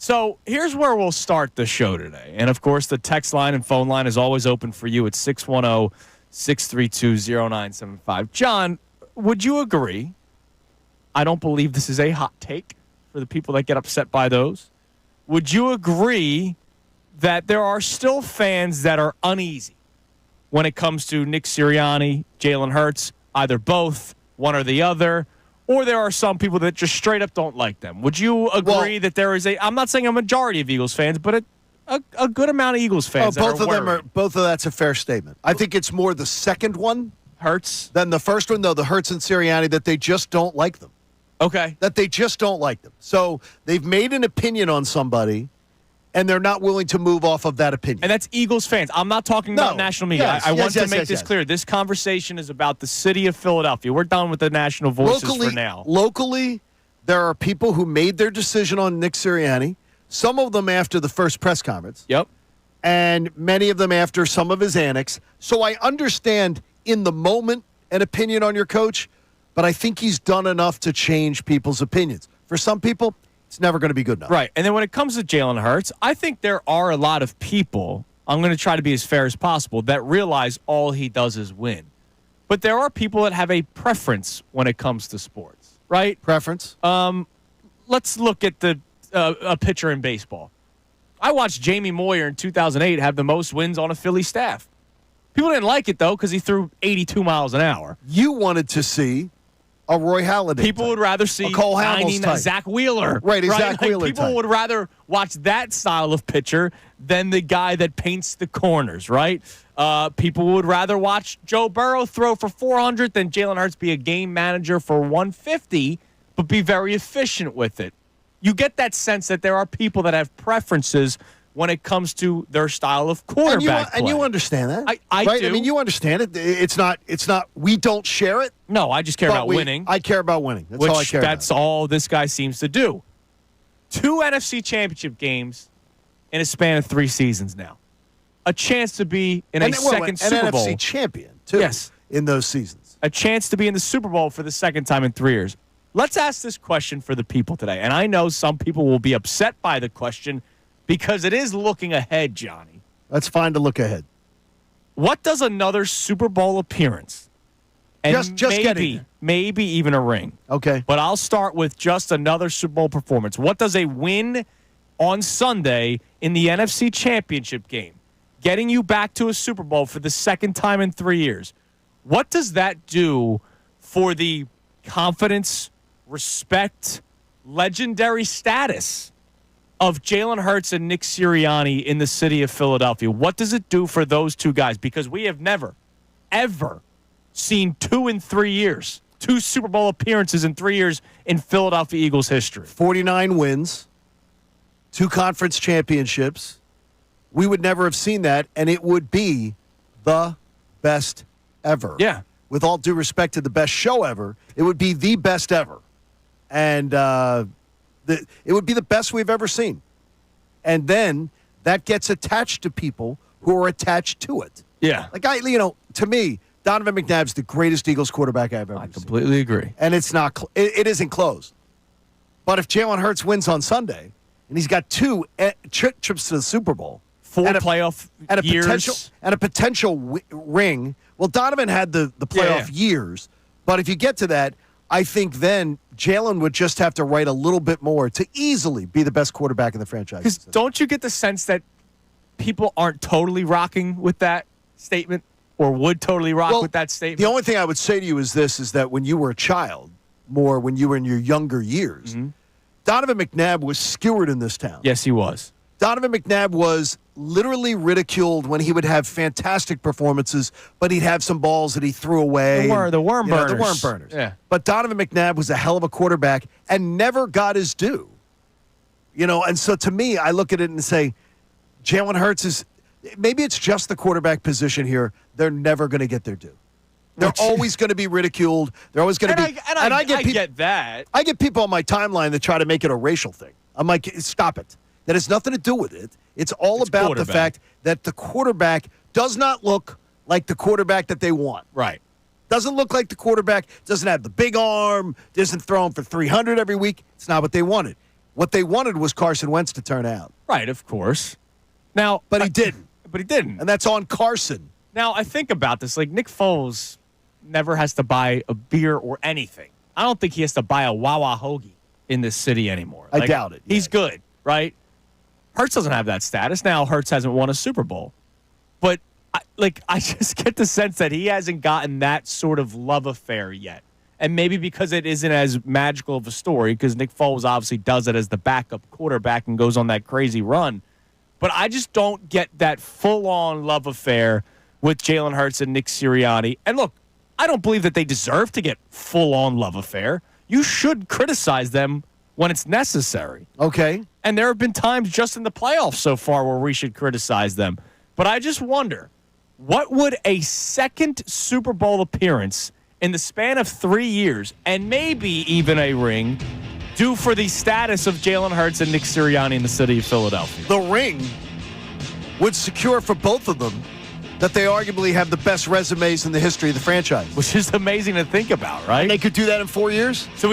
So here's where we'll start the show today. And, of course, the text line and phone line is always open for you at 610-632-0975. John, would you agree? I don't believe this is a hot take for the people that get upset by those. Would you agree that there are still fans that are uneasy when it comes to Nick Sirianni, Jalen Hurts, either both, one or the other, or there are some people that just straight up don't like them? Would you agree that there is I'm not saying a majority of Eagles fans, but a good amount of Eagles fans both that are of both of that's a fair statement. I think it's more the second one, Hurts, than the first one, though, the Hurts and Sirianni, that they just don't like them. Okay. That they just don't like them. So they've made an opinion on somebody, and they're not willing to move off of that opinion. And that's Eagles fans. I'm not talking about national media. Yes, I want to make this yes. clear. This conversation is about the city of Philadelphia. We're done with the national voices for now. Locally, there are people who made their decision on Nick Sirianni, some of them after the first press conference. Yep. And many of them after some of his annex. So I understand in the moment an opinion on your coach, but I think he's done enough to change people's opinions. For some people, it's never going to be good enough. Right. And then when it comes to Jalen Hurts, I think there are a lot of people, I'm going to try to be as fair as possible, that realize all he does is win. But there are people that have a preference when it comes to sports, right? Preference? Let's look at a pitcher in baseball. I watched Jamie Moyer in 2008 have the most wins on a Philly staff. People didn't like it, though, because he threw 82 miles an hour. You wanted to see a Roy Halladay People type. would rather see a Cole Hamels type. Zach Wheeler. Right, a Zach Like, Wheeler people type. would rather watch that style of pitcher than the guy that paints the corners, right? People would rather watch Joe Burrow throw for 400 than Jalen Hurts be a game manager for 150, but be very efficient with it. You get that sense that there are people that have preferences when it comes to their style of quarterback play. And you understand that. I right? do. I mean, you understand it. It's not, we don't share it. No, I just care about winning. I care about winning. That's all I care about. That's all this guy seems to do. 2 NFC championship games in a span of 3 seasons now. A chance to be in a second Super Bowl. An NFC champion, too, yes, in those seasons. A chance to be in the Super Bowl for the second time in 3 years. Let's ask this question for the people today. And I know some people will be upset by the question because it is looking ahead, Johnny. That's fine to look ahead. What does another Super Bowl appearance and just maybe even a ring? Okay. But I'll start with just another Super Bowl performance. What does a win on Sunday in the NFC Championship game, getting you back to a Super Bowl for the second time in 3 years, what does that do for the confidence, respect, legendary status of Jalen Hurts and Nick Sirianni in the city of Philadelphia? What does it do for those two guys? Because we have never, ever seen 2 in 3 years, 2 Super Bowl appearances in 3 years in Philadelphia Eagles history. 49 wins, 2 conference championships. We would never have seen that, and it would be the best ever. Yeah. With all due respect to the best show ever, it would be the best ever. And it would be the best we've ever seen. And then that gets attached to people who are attached to it. Yeah. Like, to me, Donovan McNabb's the greatest Eagles quarterback I've ever seen. I completely agree. And it's not, it isn't close. But if Jalen Hurts wins on Sunday, and he's got 2 trips to the Super Bowl, 4 playoff years, and a potential ring. Well, Donovan had the playoff years, but if you get to that, I think then Jalen would just have to write a little bit more to easily be the best quarterback in the franchise. Because don't you get the sense that people aren't totally rocking with that statement, or would totally rock with that statement? The only thing I would say to you is that when you were a child, more when you were in your younger years, Donovan McNabb was skewered in this town. Yes, he was. Donovan McNabb was literally ridiculed when he would have fantastic performances, but he'd have some balls that he threw away. The worm burners. The worm burners. Yeah. But Donovan McNabb was a hell of a quarterback and never got his due. And so to me, I look at it and say, Jalen Hurts is, maybe it's just the quarterback position here. They're never going to get their due. They're always going to be ridiculed. They're always going to be. I get that. I get people on my timeline that try to make it a racial thing. I'm like, stop it. That has nothing to do with it. It's about the fact that the quarterback does not look like the quarterback that they want. Right. Doesn't look like the quarterback, doesn't have the big arm, isn't throwing for 300 every week. It's not what they wanted. What they wanted was Carson Wentz to turn out. Right, of course. Now, But he didn't. But he didn't. And that's on Carson. Now, I think about this. Like, Nick Foles never has to buy a beer or anything. I don't think he has to buy a Wawa hoagie in this city anymore. I doubt it. He's good, right? Hurts doesn't have that status. Now, Hurts hasn't won a Super Bowl. But, I just get the sense that he hasn't gotten that sort of love affair yet. And maybe because it isn't as magical of a story, because Nick Foles obviously does it as the backup quarterback and goes on that crazy run. But I just don't get that full-on love affair with Jalen Hurts and Nick Sirianni. And look, I don't believe that they deserve to get full-on love affair. You should criticize them when it's necessary. Okay. And there have been times just in the playoffs so far where we should criticize them. But I just wonder, what would a second Super Bowl appearance in the span of 3 years, and maybe even a ring, do for the status of Jalen Hurts and Nick Sirianni in the city of Philadelphia? The ring would secure for both of them that they arguably have the best resumes in the history of the franchise. Which is amazing to think about, right? And they could do that in 4 years? So